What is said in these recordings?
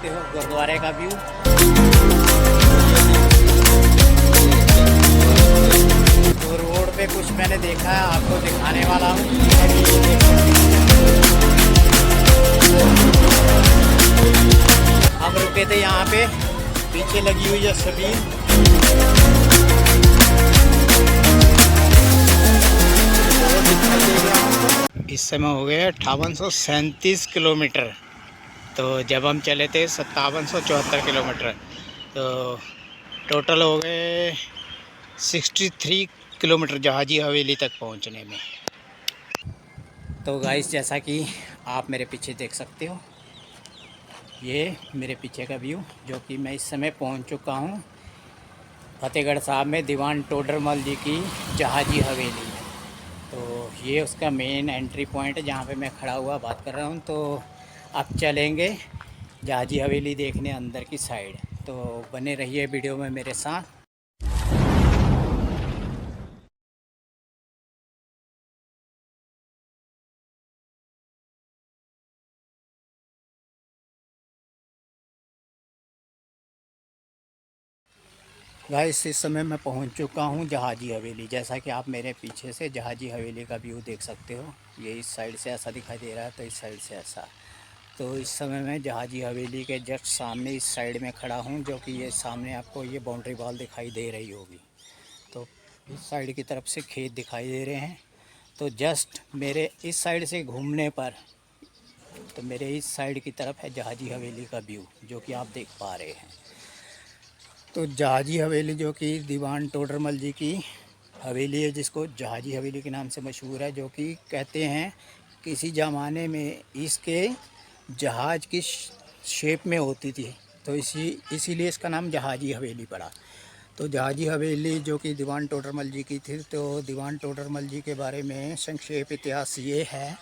सकते हो गुरुद्वारे का व्यू। तो रोड पे कुछ मैंने देखा है, आपको दिखाने वाला हूँ। हम रुके थे यहाँ पे, पीछे लगी हुई है छबील। इस समय हो गए 5837 किलोमीटर। तो जब हम चले थे 5774 किलोमीटर। तो टोटल हो गए 63 किलोमीटर जहाजी हवेली तक पहुंचने में। तो गाइस, जैसा कि आप मेरे पीछे देख सकते हो, ये मेरे पीछे का व्यू, जो कि मैं इस समय पहुंच चुका हूं फतेहगढ़ साहब में दीवान टोडरमल जी की जहाजी हवेली। तो ये उसका मेन एंट्री पॉइंट है जहाँ पे मैं खड़ा हुआ बात कर रहा हूँ। तो अब चलेंगे जहाजी हवेली देखने अंदर की साइड। तो बने रहिए वीडियो में मेरे साथ। गाइस, इस समय मैं पहुंच चुका हूं जहाजी हवेली। जैसा कि आप मेरे पीछे से जहाजी हवेली का व्यू देख सकते हो। ये इस साइड से ऐसा दिखाई दे रहा है, तो इस साइड से ऐसा। तो इस समय मैं जहाजी हवेली के जस्ट सामने इस साइड में खड़ा हूं, जो कि ये सामने आपको ये बाउंड्री वॉल दिखाई दे रही होगी। तो इस साइड की तरफ से खेत दिखाई दे रहे हैं। तो जस्ट मेरे इस साइड से घूमने पर, तो मेरे इस साइड की तरफ है जहाजी हवेली का व्यू, जो कि आप देख पा रहे हैं। तो जहाजी हवेली, जो कि दीवान टोडरमल जी की हवेली है, जिसको जहाजी हवेली के नाम से मशहूर है, जो कि कहते हैं किसी ज़माने में इसके जहाज की शेप में होती थी। तो इसीलिए इसका नाम जहाजी हवेली पड़ा। तो जहाजी हवेली जो कि दीवान टोडरमल जी की थी। तो दीवान टोडरमल जी के बारे में संक्षेप इतिहास ये है।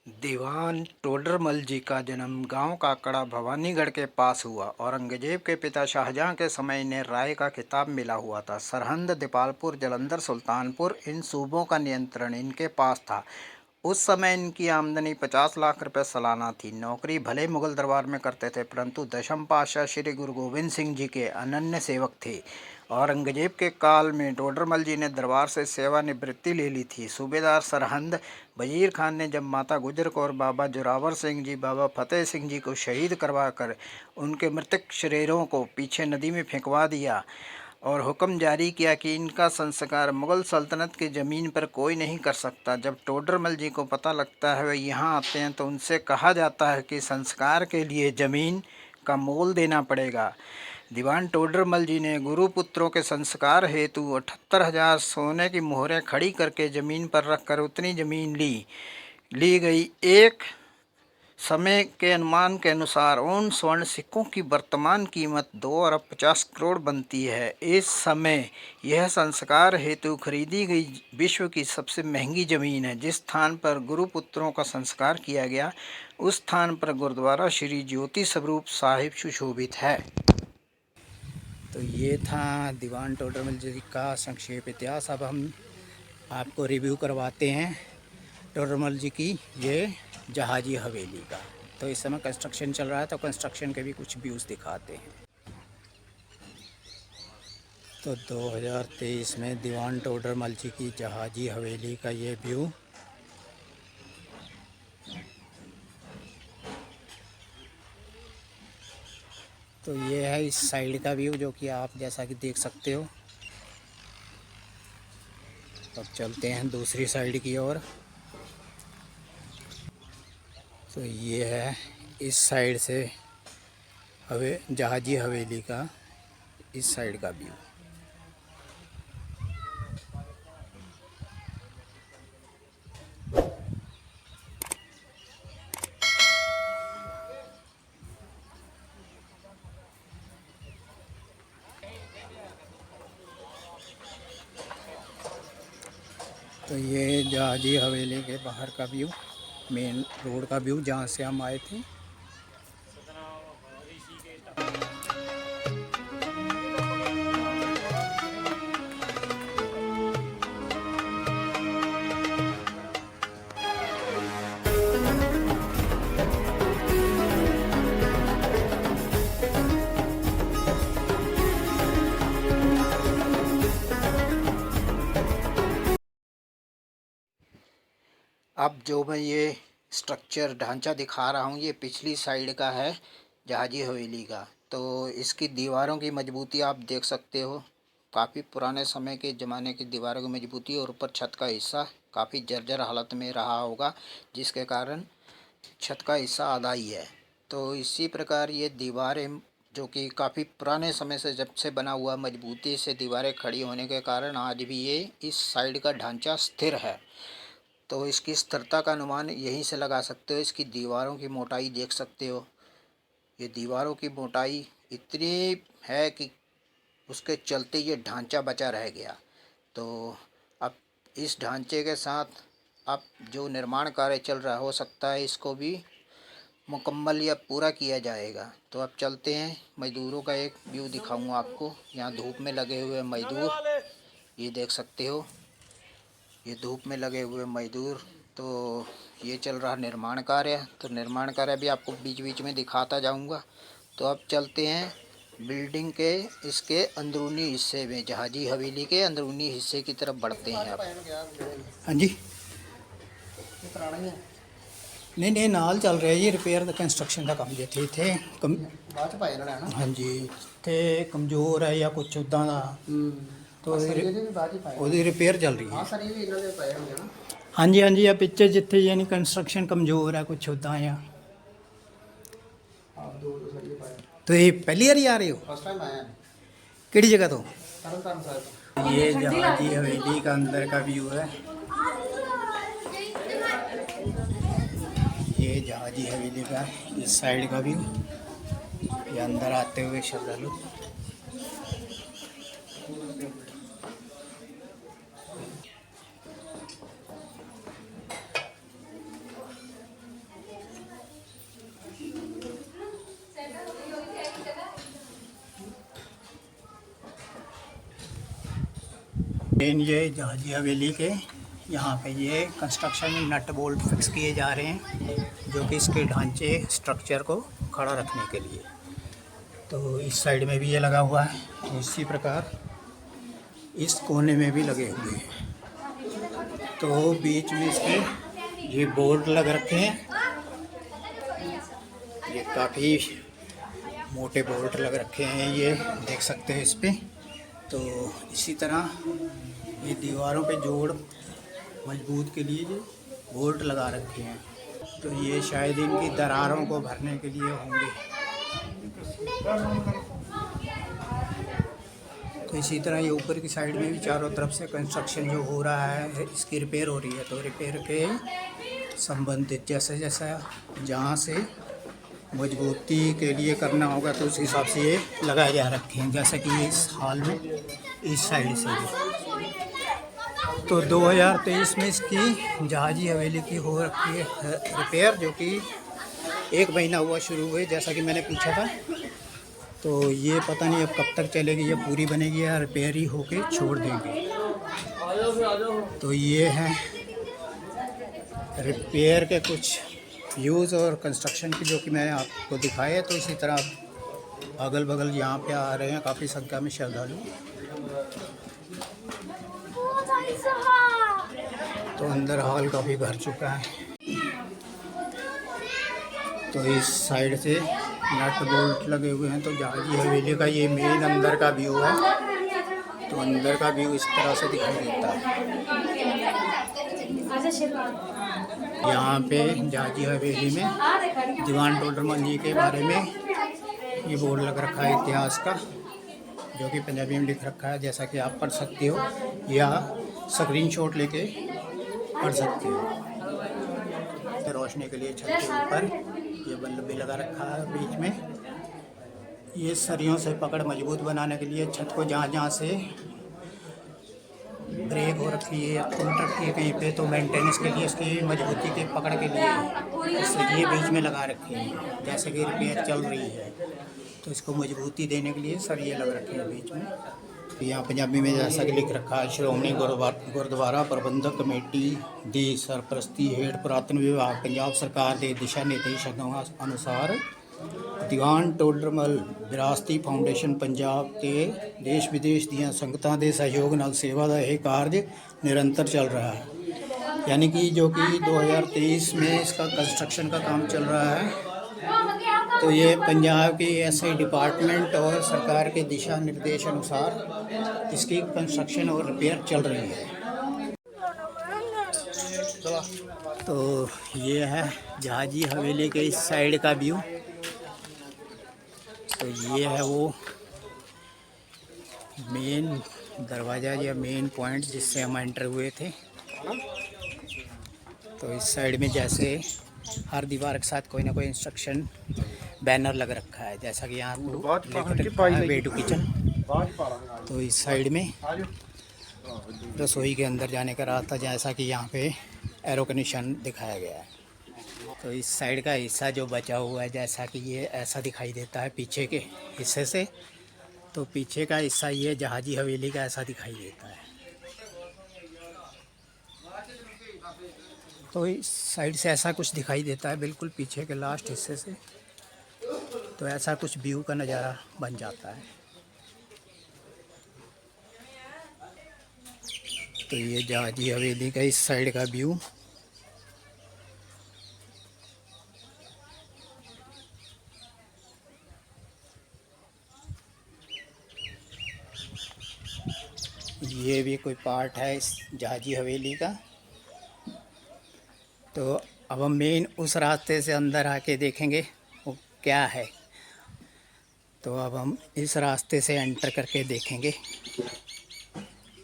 दीवान टोडरमल जी का जन्म गांव काकड़ा भवानीगढ़ के पास हुआ। औरंगजेब के पिता शाहजहां के समय इन्हें राय का खिताब मिला हुआ था। सरहंद, दीपालपुर, जालंधर, सुल्तानपुर, इन सूबों का नियंत्रण इनके पास था। उस समय इनकी आमदनी 50 लाख रुपए सालाना थी। नौकरी भले मुगल दरबार में करते थे, परंतु दशम पातशाह श्री गुरु गोविंद सिंह जी के अनन्य सेवक थे। औरंगजेब के काल में टोडरमल जी ने दरबार से सेवानिवृत्ति ले ली थी। सूबेदार सरहंद वजीर खान ने जब माता गुजर कौर, बाबा जोरावर सिंह जी, बाबा फतेह सिंह जी को शहीद करवाकर उनके मृतक शरीरों को पीछे नदी में फेंकवा दिया और हुक्म जारी किया कि इनका संस्कार मुग़ल सल्तनत की ज़मीन पर कोई नहीं कर सकता। जब टोडरमल जी को पता लगता है वे यहाँ आते हैं, तो उनसे कहा जाता है कि संस्कार के लिए ज़मीन का मोल देना पड़ेगा। दीवान टोडरमल जी ने गुरुपुत्रों के संस्कार हेतु 78,000 सोने की मोहरें खड़ी करके ज़मीन पर रखकर उतनी ज़मीन ली गई। एक समय के अनुमान के अनुसार उन स्वर्ण सिक्कों की वर्तमान कीमत 2 अरब 50 करोड़ बनती है। इस समय यह संस्कार हेतु खरीदी गई विश्व की सबसे महंगी ज़मीन है। जिस स्थान पर गुरुपुत्रों का संस्कार किया गया, उस स्थान पर गुरुद्वारा श्री ज्योति स्वरूप साहिब सुशोभित है। तो ये था दीवान टोडरमल जी का संक्षेप इतिहास। अब हम आपको रिव्यू करवाते हैं टोडरमल जी की ये जहाजी हवेली का। तो इस समय कंस्ट्रक्शन चल रहा है, तो कंस्ट्रक्शन के भी कुछ व्यूज़ दिखाते हैं। तो 2023 में दीवान टोडरमल जी की जहाजी हवेली का ये व्यू। तो ये है इस साइड का व्यू, जो कि आप जैसा कि देख सकते हो। अब चलते हैं दूसरी साइड की ओर। तो ये है इस साइड से जहाजी हवेली का इस साइड का व्यू। तो ये जहाजी हवेली के बाहर का व्यू, मेन रोड का व्यू, जहाँ से हम आए थे। अब जो मैं ये स्ट्रक्चर ढांचा दिखा रहा हूँ ये पिछली साइड का है जहाजी हवेली का। तो इसकी दीवारों की मजबूती आप देख सकते हो, काफ़ी पुराने समय के ज़माने की दीवारों की मजबूती, और ऊपर छत का हिस्सा काफ़ी जर्जर हालत में रहा होगा जिसके कारण छत का हिस्सा आधा ही है। तो इसी प्रकार ये दीवारें जो कि काफ़ी पुराने समय से जब से बना हुआ मजबूती से दीवारें खड़ी होने के कारण आज भी ये इस साइड का ढांचा स्थिर है। तो इसकी स्थिरता का अनुमान यहीं से लगा सकते हो। इसकी दीवारों की मोटाई देख सकते हो, ये दीवारों की मोटाई इतनी है कि उसके चलते ये ढांचा बचा रह गया। तो अब इस ढांचे के साथ अब जो निर्माण कार्य चल रहा हो सकता है इसको भी मुकम्मल या पूरा किया जाएगा। तो अब चलते हैं, मज़दूरों का एक व्यू दिखाऊंगा आपको। यहाँ धूप में लगे हुए मज़दूर, ये देख सकते हो, ये धूप में लगे हुए मज़दूर। तो ये चल रहा निर्माण कार्य, तो निर्माण कार्य भी आपको बीच बीच में दिखाता जाऊंगा। तो अब चलते हैं बिल्डिंग के इसके अंदरूनी हिस्से में, जहाजी हवेली के अंदरूनी हिस्से की तरफ बढ़ते हैं अब। हाँ जी, नहीं नहीं नाल चल रहा है ये रिपेयर कंस्ट्रक्शन का काम जे थे हाँ जी थे कमज़ोर है या कुछ उदा का, तो ਉਹਦੀ रिपेयर चल रही है। हाँ जी हाँ जी, या पिक्चर जिथे यानी कंस्ट्रक्शन कमज़ोर है कुछ उदा या। तो ये पहली बार आ रहे हो? फर्स्ट टाइम आया। किहड़ी जगह तो? ये जहाजी हवेली का अंदर का व्यू है। ये जहाजी हवेली का इस साइड का व्यू, ये अंदर आते हुए श्रद्धालु। ये जहाजी हवेली के यहाँ पे ये कंस्ट्रक्शन में नट बोल्ट फिक्स किए जा रहे हैं जो कि इसके ढांचे स्ट्रक्चर को खड़ा रखने के लिए। तो इस साइड में भी ये लगा हुआ है, इसी प्रकार इस कोने में भी लगे हुए हैं। तो बीच में इसके ये बोल्ट लग रखे हैं, ये काफ़ी मोटे बोल्ट लग रखे हैं, ये देख सकते हैं इस पर। तो इसी तरह ये दीवारों पे जोड़ मजबूत के लिए ये बोल्ट लगा रखे हैं। तो ये शायद इनकी दरारों को भरने के लिए होंगे। तो इसी तरह ये ऊपर की साइड में भी चारों तरफ से कंस्ट्रक्शन जो हो रहा है इसकी रिपेयर हो रही है। तो रिपेयर के संबंधित जैसे जैसा जहाँ से मजबूती के लिए करना होगा तो उस हिसाब से ये लगाए जा रखे हैं, जैसे कि इस हाल में इस साइड से भी। तो 2023 में इसकी जहाजी हवेली की हो रखी है रिपेयर, जो कि 1 महीना हुआ शुरू हुए जैसा कि मैंने पूछा था। तो ये पता नहीं अब कब तक चलेगी, ये पूरी बनेगी या रिपेयर ही होके छोड़ देंगे। तो ये हैं रिपेयर के कुछ व्यूज़ और कंस्ट्रक्शन की जो कि मैंने आपको दिखाए। तो इसी तरह अगल बगल यहाँ पे आ रहे हैं काफ़ी संख्या में श्रद्धालु। तो अंदर हॉल काफ़ी भर चुका है। तो इस साइड से नट बोल्ट लगे हुए हैं। तो जहाजी हवेली का ये मेन अंदर का व्यू है। तो अंदर का व्यू इस तरह से दिखाई देता है। यहाँ पे जहाजी हवेली में दीवान टोडरमल जी के बारे में ये बोर्ड लग रखा है इतिहास का, जो कि पंजाबी में लिख रखा है, जैसा कि आप पढ़ सकते हो या स्क्रीनशॉट लेके पढ़ सकते हो। रोशनी के लिए छत के ऊपर ये बल्ब भी लगा रखा है बीच में। ये सरियों से पकड़ मजबूत बनाने के लिए छत को जहाँ जहाँ से ब्रेक हो रखी है या टूट रखी है कहीं पे, तो मेंटेनेंस के लिए इसकी मजबूती के पकड़ के लिए सरिये बीच में लगा रखे हैं। जैसे कि रिपेयर चल रही है तो इसको मजबूती देने के लिए सरिये लग रखे हैं बीच में। यहाँ पंजाबी में जैसा कि लिख रखा है, श्रोमणी गुरुद्वारा प्रबंधक कमेटी ਦੀ ਸਰਪ੍ਰਸਤੀ ਹੇਠ ਪੁਰਾਤਨ ਵਿਭਾਗ ਪੰਜਾਬ ਸਰਕਾਰ ਦੇ ਦਿਸ਼ਾ ਨਿਰਦੇਸ਼ਾਂ ਅਨੁਸਾਰ ਦੀਵਾਨ ਟੋਡਰਮਲ ਵਿਰਾਸਤੀ ਫਾਊਂਡੇਸ਼ਨ ਪੰਜਾਬ ਤੇ ਦੇਸ਼ ਵਿਦੇਸ਼ ਦੀਆਂ ਸੰਗਤਾਂ ਦੇ ਸਹਿਯੋਗ ਨਾਲ ਸੇਵਾ ਦਾ ਇਹ ਕਾਰਜ ਨਿਰੰਤਰ ਚੱਲ ਰਿਹਾ ਹੈ। यानी कि जो कि 2023 में इसका कंस्ट्रक्शन का काम चल रहा है। तो ये पंजाब की एसआई डिपार्टमेंट और सरकार के दिशा निर्देश अनुसार इसकी कंस्ट्रक्शन और रिपेयर चल रही है। तो ये है जहाजी हवेली के इस साइड का व्यू। तो ये है वो मेन दरवाज़ा या मेन पॉइंट जिससे हम एंटर हुए थे। तो इस साइड में जैसे हर दीवार के साथ कोई ना कोई इंस्ट्रक्शन बैनर लग रखा है, जैसा कि यहाँ वे टू किचन। तो इस साइड में रसोई के अंदर जाने का रास्ता, जैसा कि यहाँ पे एरो का निशान दिखाया गया है। तो इस साइड का हिस्सा जो बचा हुआ है, जैसा कि ये ऐसा दिखाई देता है पीछे के हिस्से से। तो पीछे का हिस्सा ये जहाजी हवेली का ऐसा दिखाई देता है। तो इस साइड से ऐसा कुछ दिखाई देता है, बिल्कुल पीछे के लास्ट हिस्से से। तो ऐसा कुछ व्यू का नज़ारा बन जाता है। तो ये जहाजी हवेली का इस साइड का व्यू। ये भी कोई पार्ट है इस जहाजी हवेली का। तो अब हम मेन उस रास्ते से अंदर आके देखेंगे वो क्या है। तो अब हम इस रास्ते से एंटर करके देखेंगे।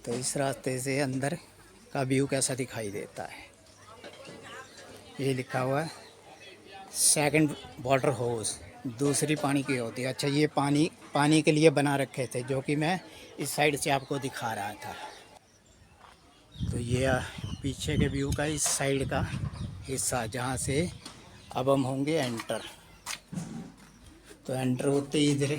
तो इस रास्ते से अंदर का व्यू कैसा दिखाई देता है। ये लिखा हुआ है सेकंड वाटर होज, दूसरी पानी की होती है। अच्छा, ये पानी के लिए बना रखे थे, जो कि मैं इस साइड से आपको दिखा रहा था। तो ये पीछे के व्यू का इस साइड का हिस्सा, जहाँ से अब हम होंगे एंटर। तो एंटर होते ही इधर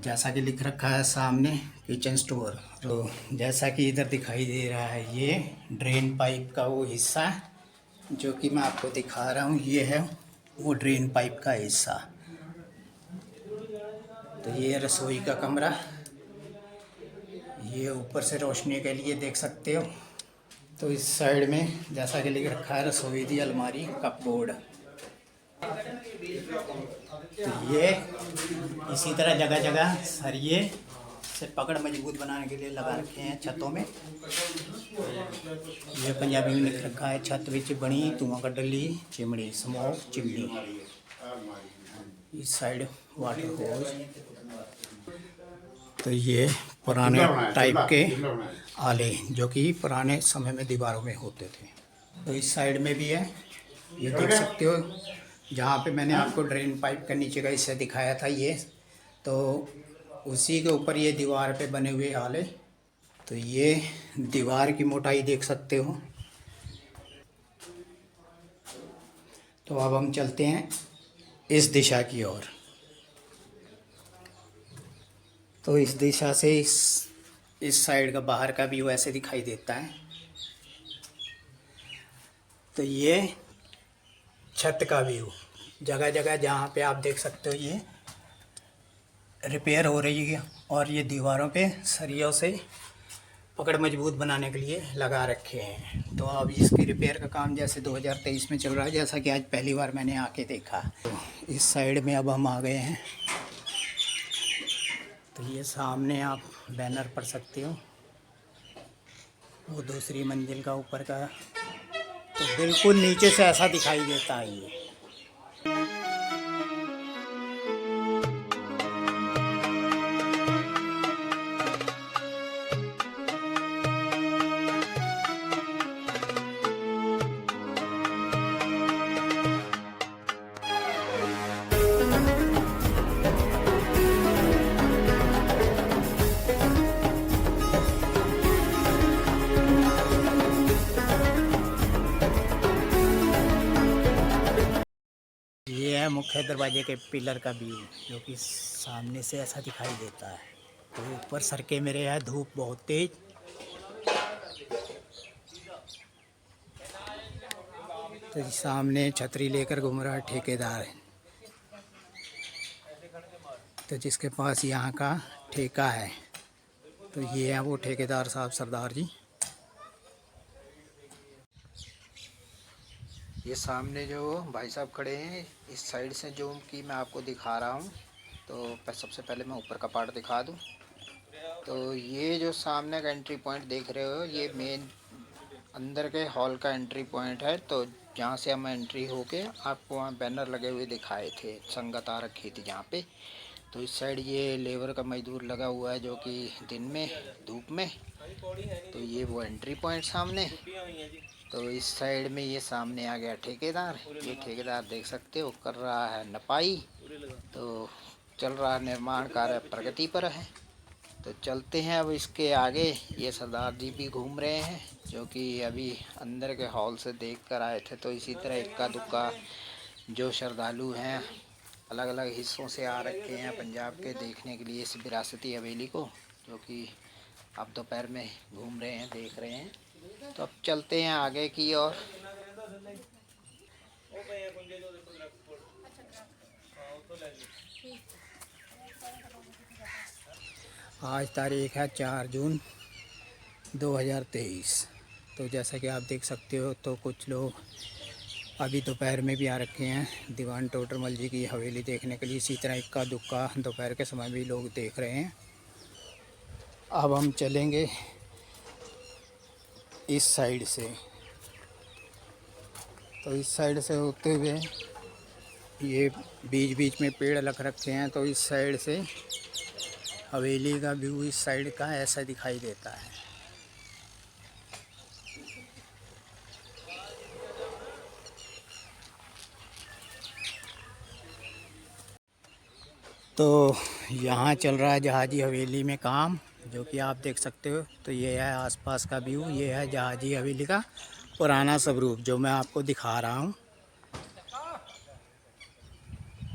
जैसा कि लिख रखा है सामने किचन स्टोर। तो जैसा कि इधर दिखाई दे रहा है, ये ड्रेन पाइप का वो हिस्सा है जो कि मैं आपको दिखा रहा हूँ। ये है वो ड्रेन पाइप का हिस्सा। तो ये रसोई का कमरा, ये ऊपर से रोशनी के लिए देख सकते हो। तो इस साइड में जैसा कि लिख रखा है रसोई दी अलमारी कपबोर्ड। तो ये इसी तरह जगह जगह सरिये से पकड़ मजबूत बनाने के लिए लगा रखे हैं छतों में। ये पंजाबी में लिख रखा है छत विच बनी धुआं कड्डली चिमनी, स्मोक चिमनी। इस साइड वाटर होज। तो ये पुराने टाइप के आले जो कि पुराने समय में दीवारों में होते थे। तो इस साइड में भी है, ये देख सकते हो, जहाँ पे मैंने आपको ड्रेन पाइप का नीचे का हिस्सा दिखाया था ये। तो उसी के ऊपर ये दीवार पे बने हुए आले। तो ये दीवार की मोटाई देख सकते हो। तो अब हम चलते हैं इस दिशा की ओर। तो इस दिशा से इस साइड का बाहर का व्यू ऐसे दिखाई देता है। तो ये छत का व्यू, जगह जगह जहाँ पे आप देख सकते हो ये रिपेयर हो रही है, और ये दीवारों पे सरियों से पकड़ मजबूत बनाने के लिए लगा रखे हैं। तो अब इसकी रिपेयर का काम जैसे 2023 में चल रहा है, जैसा कि आज पहली बार मैंने आके देखा। तो इस साइड में अब हम आ गए हैं। तो ये सामने आप बैनर पढ़ सकते हो, वो दूसरी मंजिल का ऊपर का। तो बिल्कुल नीचे से ऐसा दिखाई देता है ये। ये है मुख्य दरवाजे के पिलर का व्यू, जो कि सामने से ऐसा दिखाई देता है। तो ऊपर सरके मेरे है, धूप बहुत तेज। तो सामने छतरी लेकर घूम रहा है ठेकेदार है, तो जिसके पास यहाँ का ठेका है। तो ये है वो ठेकेदार साहब, सरदार जी। ये सामने जो भाई साहब खड़े हैं, इस साइड से जो कि मैं आपको दिखा रहा हूँ। तो सबसे पहले मैं ऊपर का पार्ट दिखा दूँ। तो ये जो सामने का एंट्री पॉइंट देख रहे हो, ये मेन अंदर के हॉल का एंट्री पॉइंट है। तो जहाँ से हम एंट्री होके आपको वहाँ बैनर लगे हुए दिखाए थे, संगत आ रखी थी जहाँ पे। तो इस साइड ये लेबर का मजदूर लगा हुआ है, जो कि दिन में धूप में। तो ये वो एंट्री पॉइंट सामने। तो इस साइड में ये सामने आ गया ठेकेदार। ये ठेकेदार देख सकते हो कर रहा है नपाई। तो चल रहा निर्माण कार्य प्रगति पर है। तो चलते हैं अब इसके आगे। ये सरदार जी भी घूम रहे हैं, जो कि अभी अंदर के हॉल से देख कर आए थे। तो इसी तरह इक्का दुक्का जो श्रद्धालु हैं अलग अलग हिस्सों से आ रखे हैं पंजाब के देखने के लिए इस विरासती हवेली को, जो कि अब दोपहर में घूम रहे हैं, देख रहे हैं। तो अब चलते हैं आगे की ओर। आज तारीख है 4 जून 2023। तो जैसा कि आप देख सकते हो, तो कुछ लोग अभी दोपहर में भी आ रखे हैं दीवान टोडरमल जी की हवेली देखने के लिए। इसी तरह इक्का दुक्का दोपहर के समय भी लोग देख रहे हैं। अब हम चलेंगे इस साइड से। तो इस साइड से होते हुए ये बीच बीच में पेड़ लग रखे हैं। तो इस साइड से हवेली का व्यू इस साइड का ऐसा दिखाई देता है। तो यहाँ चल रहा है जहाजी हवेली में काम, जो कि आप देख सकते हो। तो ये है आसपास का व्यू। ये है जहाजी हवेली का पुराना स्वरूप जो मैं आपको दिखा रहा हूँ।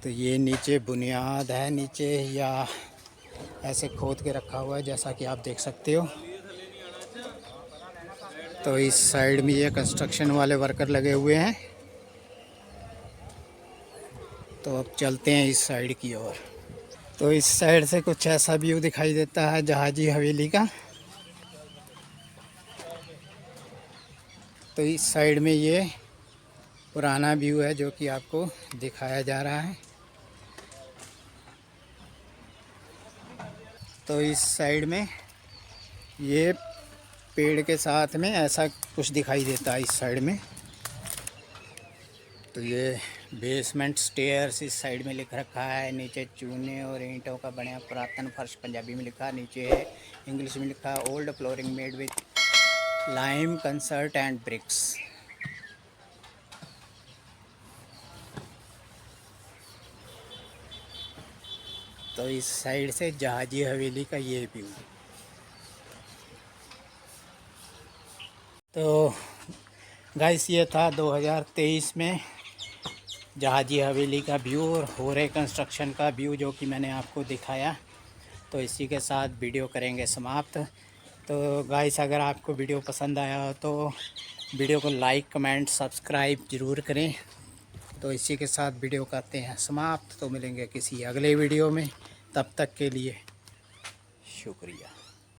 तो ये नीचे बुनियाद है, नीचे या ऐसे खोद के रखा हुआ है, जैसा कि आप देख सकते हो। तो इस साइड में ये कंस्ट्रक्शन वाले वर्कर लगे हुए हैं। तो अब चलते हैं इस साइड की ओर। तो इस साइड से कुछ ऐसा व्यू दिखाई देता है जहाजी हवेली का। तो इस साइड में ये पुराना व्यू है जो कि आपको दिखाया जा रहा है। तो इस साइड में ये पेड़ के साथ में ऐसा कुछ दिखाई देता है इस साइड में। तो ये बेसमेंट स्टेयर्स इस साइड में लिख रखा है। नीचे चूने और ईंटों का बना पुरातन फर्श पंजाबी में लिखा है। नीचे है इंग्लिश में लिखा है old flooring made with lime concrete and bricks. तो इस साइड से जहाजी हवेली का ये व्यू। तो गाइस ये था 2023 में जहाजी हवेली का व्यू और हो रहे कंस्ट्रक्शन का व्यू, जो कि मैंने आपको दिखाया। तो इसी के साथ वीडियो करेंगे समाप्त। तो गाइस अगर आपको वीडियो पसंद आया हो तो वीडियो को लाइक कमेंट सब्सक्राइब ज़रूर करें। तो इसी के साथ वीडियो करते हैं समाप्त। तो मिलेंगे किसी अगले वीडियो में, तब तक के लिए शुक्रिया।